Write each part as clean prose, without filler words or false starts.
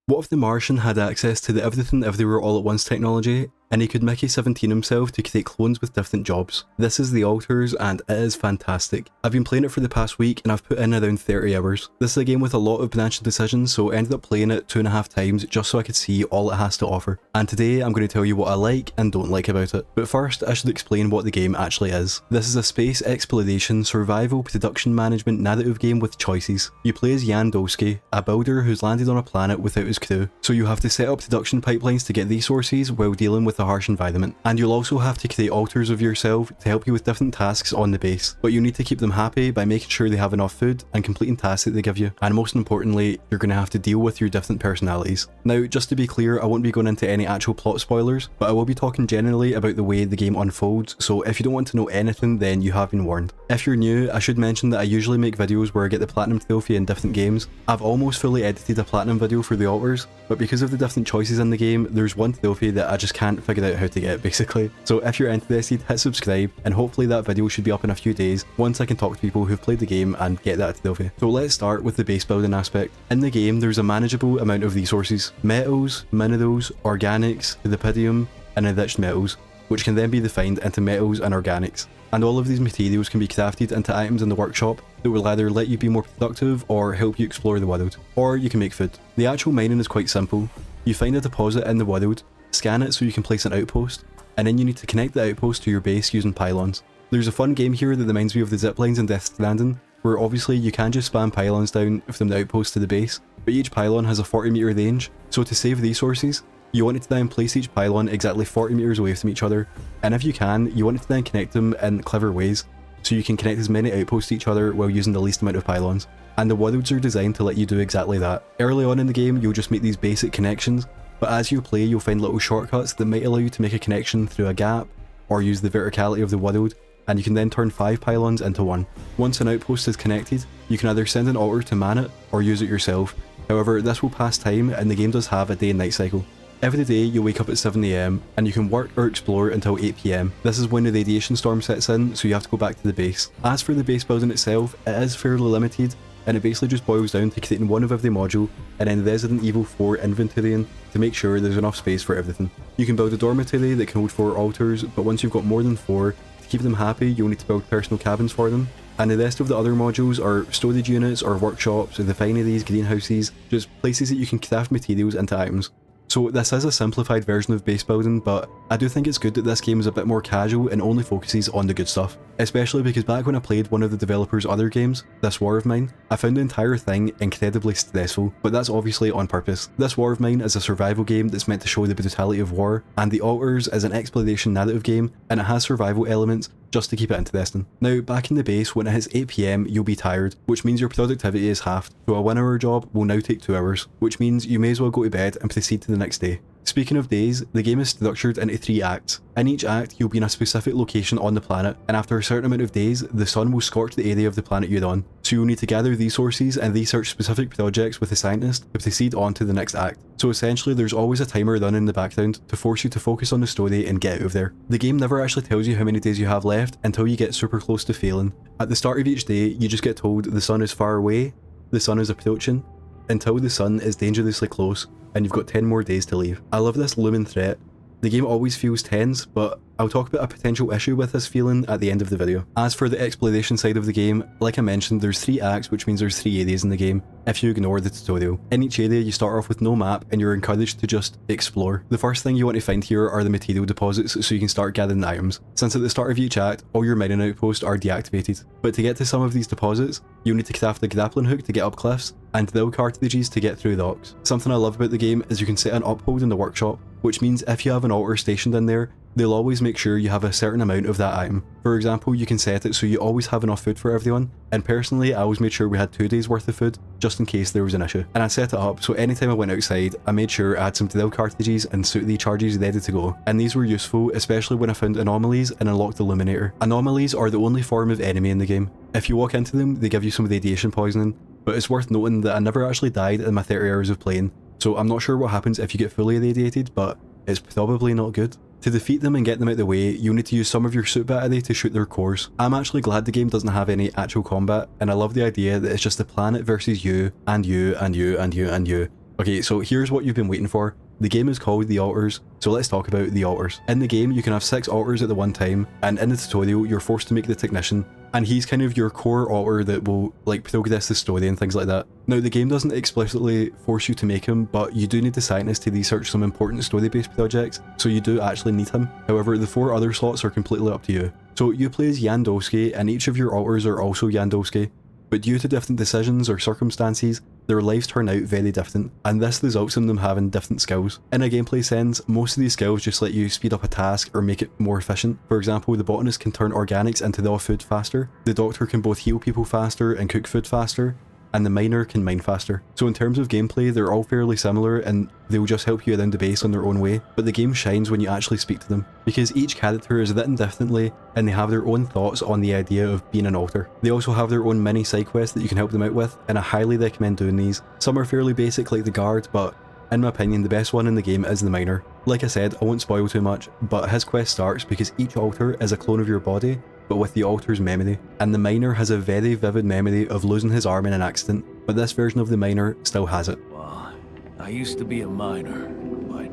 What if the Martian had access to the everything everywhere all at once technology, and he could Mickey 17 himself to create clones with different jobs? This is The Alters, and it is fantastic. I've been playing it for the past week and I've put in around 30 hours. This is a game with a lot of branching decisions, so I ended up playing it 2.5 times just so I could see all it has to offer. And today I'm going to tell you what I like and don't like about it. But first I should explain what the game actually is. This is a space exploration, survival, production management narrative game with choices. You play as Jan Dolsky, a builder who's landed on a planet without his crew, so you have to set up production pipelines to get resources while dealing with a harsh environment. And you'll also have to create alters of yourself to help you with different tasks on the base, but you need to keep them happy by making sure they have enough food and completing tasks that they give you. And most importantly, you're going to have to deal with your different personalities. Now, just to be clear, I won't be going into any actual plot spoilers, but I will be talking generally about the way the game unfolds, so if you don't want to know anything, then you have been warned. If you're new, I should mention that I usually make videos where I get the platinum trophy in different games. I've almost fully edited a platinum video for the alters, but because of the different choices in the game, there's one trophy that I just can't figure out how to get, basically. So if you're interested, hit subscribe, and hopefully that video should be up in a few days once I can talk to people who've played the game and get that trophy. So let's start with the base building aspect. In the game, there's a manageable amount of resources: metals, minerals, organics, rubidium, and enriched metals, which can then be defined into metals and organics. And all of these materials can be crafted into items in the workshop that will either let you be more productive or help you explore the world, or you can make food. The actual mining is quite simple. You find a deposit in the world, scan it so you can place an outpost, and then you need to connect the outpost to your base using pylons. There's a fun game here that reminds me of the ziplines in Death Stranding, where obviously you can just spam pylons down from the outpost to the base, but each pylon has a 40-meter range, so to save resources, you want it to then place each pylon exactly 40 meters away from each other, and if you can, you want it to then connect them in clever ways, so you can connect as many outposts to each other while using the least amount of pylons. And the worlds are designed to let you do exactly that. Early on in the game, you'll just make these basic connections, but as you play, you'll find little shortcuts that might allow you to make a connection through a gap, or use the verticality of the world, and you can then turn 5 pylons into 1. Once an outpost is connected, you can either send an alter to man it, or use it yourself. However, this will pass time, and the game does have a day and night cycle. Every day you wake up at 7 AM and you can work or explore until 8 PM. This is when the radiation storm sets in, so you have to go back to the base. As for the base building itself, it is fairly limited, and it basically just boils down to creating one of every module and then Resident Evil 4 inventorying to make sure there's enough space for everything. You can build a dormitory that can hold 4 altars, but once you've got more than 4, to keep them happy you'll need to build personal cabins for them. And the rest of the other modules are storage units or workshops or refineries, greenhouses, just places that you can craft materials into items. So this is a simplified version of base building, but I do think it's good that this game is a bit more casual and only focuses on the good stuff. Especially because back when I played one of the developers' other games, This War of Mine, I found the entire thing incredibly stressful, but that's obviously on purpose. This War of Mine is a survival game that's meant to show the brutality of war, and The Alters is an exploration narrative game, and it has survival elements just to keep it interesting. Now, back in the base, when it hits 8 PM, you'll be tired, which means your productivity is halved, so a 1 hour job will now take 2 hours, which means you may as well go to bed and proceed to the next day. Speaking of days, the game is structured into 3 acts. In each act, you'll be in a specific location on the planet, and after a certain amount of days, the sun will scorch the area of the planet you're on, so you'll need to gather resources and research specific projects with the scientist to proceed on to the next act. So essentially, there's always a timer running in the background to force you to focus on the story and get out of there. The game never actually tells you how many days you have left until you get super close to failing. At the start of each day, you just get told the sun is far away, the sun is approaching, until the sun is dangerously close, and you've got 10 more days to leave. I love this looming threat. The game always feels tense, but I'll talk about a potential issue with this feeling at the end of the video. As for the exploration side of the game, like I mentioned, there's 3 acts, which means there's 3 areas in the game, if you ignore the tutorial. In each area, you start off with no map, and you're encouraged to just explore. The first thing you want to find here are the material deposits, so you can start gathering items, since at the start of each act, all your mining outposts are deactivated. But to get to some of these deposits, you'll need to craft a grappling hook to get up cliffs, and drill cartridges to get through rocks. Something I love about the game is you can set an uphold in the workshop, which means if you have an altar stationed in there, they'll always make sure you have a certain amount of that item. For example, you can set it so you always have enough food for everyone, and personally I always made sure we had 2 days worth of food, just in case there was an issue. And I set it up so anytime I went outside, I made sure I had some drill cartridges and suit recharges ready to go, and these were useful, especially when I found anomalies and unlocked the Illuminator. Anomalies are the only form of enemy in the game. If you walk into them, they give you some radiation poisoning, but it's worth noting that I never actually died in my 30 hours of playing, so I'm not sure what happens if you get fully irradiated, but it's probably not good. To defeat them and get them out of the way, you'll need to use some of your suit battery to shoot their cores. I'm actually glad the game doesn't have any actual combat, and I love the idea that it's just the planet versus you, and you, and you, and you, and you. Okay, so here's what you've been waiting for. The game is called The Altars, so let's talk about The Altars. In the game, you can have 6 altars at the one time, and in the tutorial, you're forced to make the technician, and he's kind of your core altar that will like progress the story and things like that. Now, the game doesn't explicitly force you to make him, but you do need the scientist to research some important story-based projects, so you do actually need him. However, the 4 other slots are completely up to you. So you play as Yandowski, and each of your altars are also Yandowski, but due to different decisions or circumstances, their lives turn out very different, and this results in them having different skills. In a gameplay sense, most of these skills just let you speed up a task or make it more efficient. For example, the botanist can turn organics into raw food faster, the doctor can both heal people faster and cook food faster, and the miner can mine faster. So in terms of gameplay, they're all fairly similar and they'll just help you around the base on their own way, but the game shines when you actually speak to them, because each character is written differently and they have their own thoughts on the idea of being an altar. They also have their own mini side quests that you can help them out with, and I highly recommend doing these. Some are fairly basic like the guard, but in my opinion the best one in the game is the miner. Like I said, I won't spoil too much, but his quest starts because each altar is a clone of your body, but with the altar's memory, and the miner has a very vivid memory of losing his arm in an accident, but this version of the miner still has it. Well, I used to be a miner, but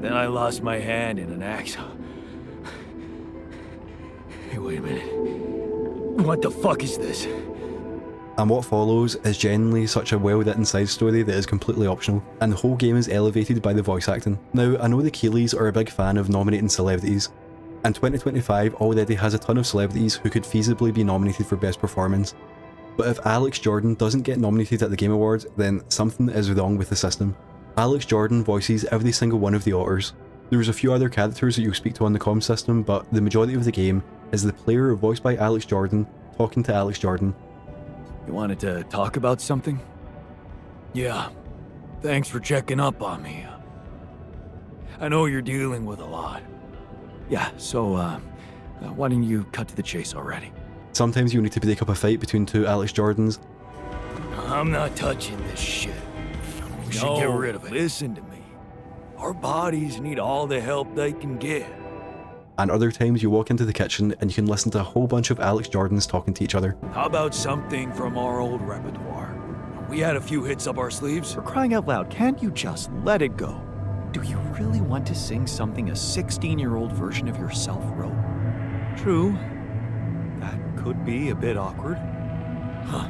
then I lost my hand in an accident. Hey, wait a minute. What the fuck is this? And what follows is genuinely such a well-written side story that is completely optional, and the whole game is elevated by the voice acting. Now, I know the Keeleys are a big fan of nominating celebrities, and 2025 already has a ton of celebrities who could feasibly be nominated for Best Performance. But if Alex Jordan doesn't get nominated at the Game Awards, then something is wrong with the system. Alex Jordan voices every single one of the altars. There's a few other characters that you'll speak to on the comm system, but the majority of the game is the player voiced by Alex Jordan talking to Alex Jordan. You wanted to talk about something? Yeah. Thanks for checking up on me. I know you're dealing with a lot. Yeah, so, why don't you cut to the chase already? Sometimes you need to break up a fight between 2 Alex Jordans. I'm not touching this shit. We should get rid of it. Listen to me. Our bodies need all the help they can get. And other times you walk into the kitchen and you can listen to a whole bunch of Alex Jordans talking to each other. How about something from our old repertoire? We had a few hits up our sleeves. For crying out loud, can't you just let it go? Do you really want to sing something a 16-year-old version of yourself wrote? True. That could be a bit awkward. Huh.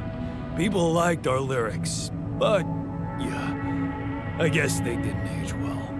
People liked our lyrics, but yeah, I guess they didn't age well.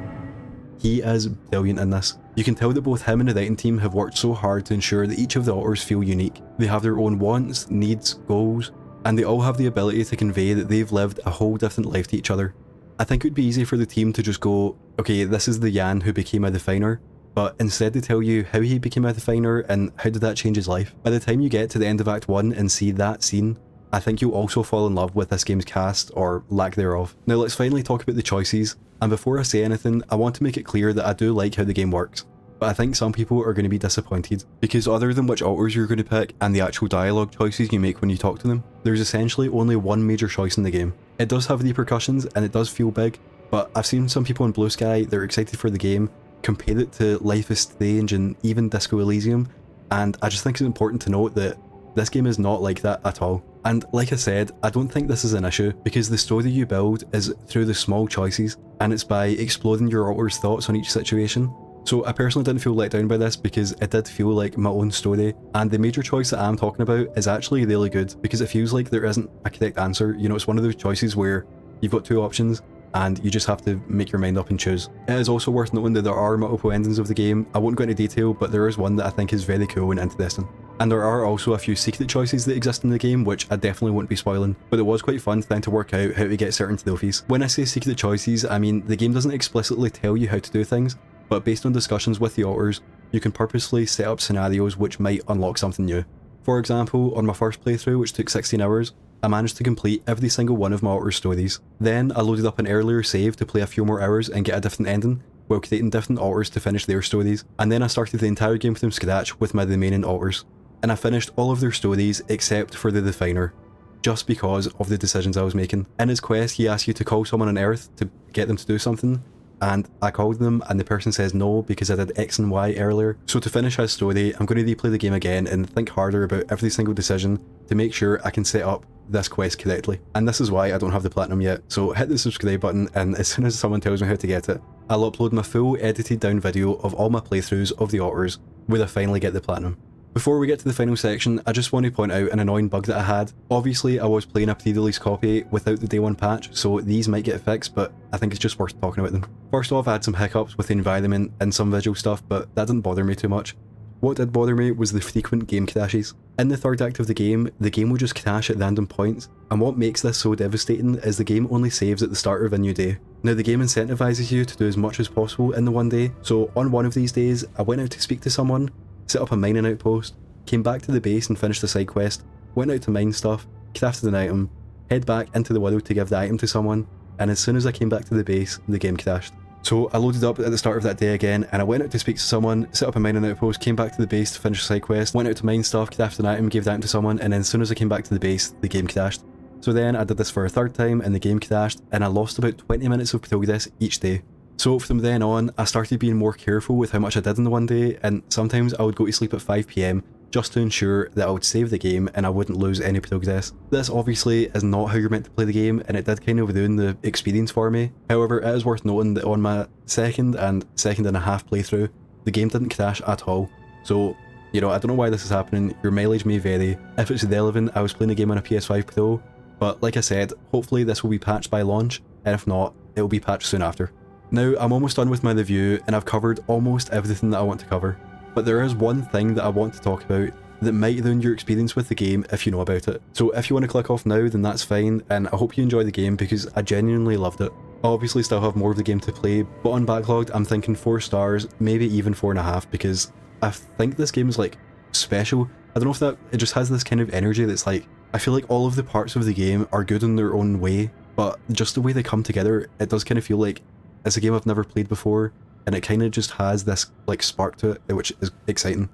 He is brilliant in this. You can tell that both him and the writing team have worked so hard to ensure that each of the altars feel unique. They have their own wants, needs, goals, and they all have the ability to convey that they've lived a whole different life to each other. I think it would be easy for the team to just go, okay, this is the Yan who became a definer, but instead they tell you how he became a definer and how did that change his life. By the time you get to the end of Act 1 and see that scene, I think you'll also fall in love with this game's cast, or lack thereof. Now let's finally talk about the choices, and before I say anything, I want to make it clear that I do like how the game works. But I think some people are going to be disappointed, because other than which altars you're going to pick and the actual dialogue choices you make when you talk to them, there's essentially only one major choice in the game. It does have repercussions and it does feel big, but I've seen some people in Blue Sky that are excited for the game compare it to Life is Strange and even Disco Elysium, and I just think it's important to note that this game is not like that at all. And like I said, I don't think this is an issue, because the story you build is through the small choices, and it's by exploring your altar's thoughts on each situation. So I personally didn't feel let down by this, because it did feel like my own story, and the major choice that I'm talking about is actually really good, because it feels like there isn't a correct answer. You know, it's one of those choices where you've got 2 options, and you just have to make your mind up and choose. It is also worth noting that there are multiple endings of the game. I won't go into detail, but there is one that I think is very cool and interesting. And there are also a few secret choices that exist in the game, which I definitely won't be spoiling, but it was quite fun trying to work out how to get certain trophies. When I say secret choices, I mean the game doesn't explicitly tell you how to do things, but based on discussions with the altars, you can purposely set up scenarios which might unlock something new. For example, on my first playthrough, which took 16 hours, I managed to complete every single one of my altar stories. Then I loaded up an earlier save to play a few more hours and get a different ending, while creating different altars to finish their stories, and then I started the entire game from scratch with my remaining altars. And I finished all of their stories except for the Definer, just because of the decisions I was making. In his quest, he asks you to call someone on Earth to get them to do something, and I called them and the person says no because I did X and Y earlier. So to finish his story, I'm going to replay the game again and think harder about every single decision to make sure I can set up this quest correctly. And this is why I don't have the platinum yet, so hit the subscribe button, and as soon as someone tells me how to get it, I'll upload my full edited down video of all my playthroughs of the altars where I finally get the platinum. Before we get to the final section, I just want to point out an annoying bug that I had. Obviously, I was playing a pre-release copy without the day 1 patch, so these might get fixed, but I think it's just worth talking about them. First off, I had some hiccups with the environment and some visual stuff, but that didn't bother me too much. What did bother me was the frequent game crashes. In the third act of the game would just crash at random points, and what makes this so devastating is the game only saves at the start of a new day. Now the game incentivizes you to do as much as possible in the one day, so on one of these days, I went out to speak to someone, set up a mining outpost, came back to the base and finished the side quest, went out to mine stuff, crafted an item, head back into the world to give the item to someone, and as soon as I came back to the base, the game crashed. So I loaded up at the start of that day again, and I went out to speak to someone, set up a mining outpost, came back to the base to finish the side quest, went out to mine stuff, crafted an item, gave the item to someone, and then as soon as I came back to the base, the game crashed. So then I did this for a third time and the game crashed, and I lost about 20 minutes of progress each day. So from then on, I started being more careful with how much I did in the one day, and sometimes I would go to sleep at 5 PM just to ensure that I would save the game and I wouldn't lose any progress. This obviously is not how you're meant to play the game, and it did kind of ruin the experience for me. However, it is worth noting that on my second and a half playthrough, the game didn't crash at all. So, you know, I don't know why this is happening, your mileage may vary. If it's relevant, I was playing the game on a PS5 Pro, but like I said, hopefully this will be patched by launch, and if not, it will be patched soon after. Now, I'm almost done with my review, and I've covered almost everything that I want to cover. But there is one thing that I want to talk about that might ruin your experience with the game if you know about it. So if you want to click off now, then that's fine, and I hope you enjoy the game because I genuinely loved it. I obviously still have more of the game to play, but on Backlogged I'm thinking 4 stars, maybe even 4.5, because I think this game is like special. I don't know if that, it just has this kind of energy that's like, I feel like all of the parts of the game are good in their own way, but just the way they come together, it does kind of feel like it's a game I've never played before, and it kind of just has this like spark to it, which is exciting.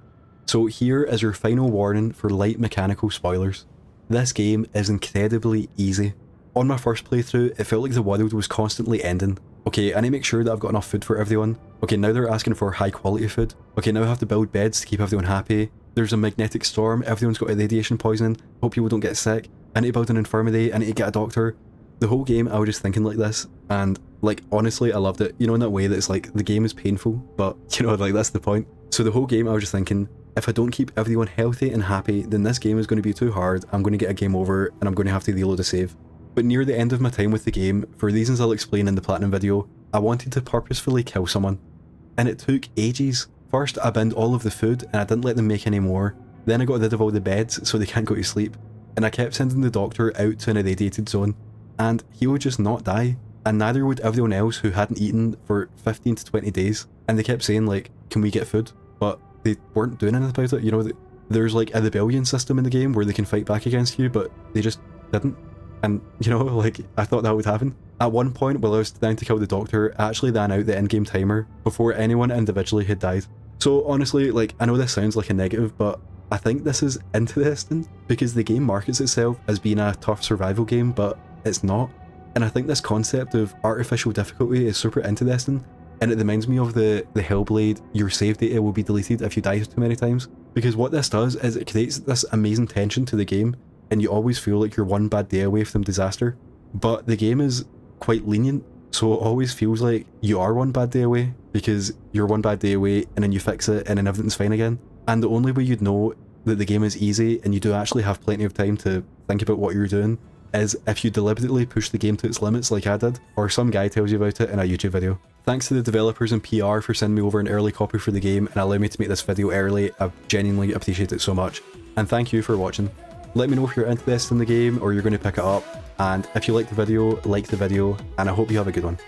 So here is your final warning for light mechanical spoilers. This game is incredibly easy. On my first playthrough, it felt like the world was constantly ending. Okay, I need to make sure that I've got enough food for everyone. Okay, now they're asking for high quality food. Okay, now I have to build beds to keep everyone happy. There's a magnetic storm, everyone's got a radiation poisoning, hope people don't get sick. I need to build an infirmary, I need to get a doctor. The whole game I was just thinking like this, and like honestly I loved it, you know, in that way that it's like the game is painful, but you know, like that's the point. So the whole game I was just thinking, if I don't keep everyone healthy and happy, then this game is going to be too hard, I'm going to get a game over and I'm going to have to reload a save. But near the end of my time with the game, for reasons I'll explain in the Platinum video, I wanted to purposefully kill someone. And it took ages. First I binned all of the food and I didn't let them make any more. Then I got rid of all the beds so they can't go to sleep. And I kept sending the doctor out to an irradiated zone. And he would just not die. And neither would everyone else who hadn't eaten for 15 to 20 days. And they kept saying like, can we get food? But they weren't doing anything about it. You know, there's like a rebellion system in the game where they can fight back against you, but they just didn't. And you know, like I thought that would happen. At one point while I was trying to kill the doctor, I actually ran out the in-game timer before anyone individually had died. So honestly, like I know this sounds like a negative, but I think this is interesting because the game markets itself as being a tough survival game, but it's not. And I think this concept of artificial difficulty is super interesting, and it reminds me of the Hellblade, your save data will be deleted if you die too many times. Because what this does is it creates this amazing tension to the game, and you always feel like you're one bad day away from disaster. But the game is quite lenient, so it always feels like you are one bad day away, because you're one bad day away and then you fix it and then everything's fine again. And the only way you'd know that the game is easy and you do actually have plenty of time to think about what you're doing is if you deliberately push the game to its limits like I did, or some guy tells you about it in a YouTube video. Thanks to the developers and PR for sending me over an early copy for the game and allowing me to make this video early. I genuinely appreciate it so much. And thank you for watching. Let me know if you're interested in the game or you're going to pick it up, and if you like the video, and I hope you have a good one.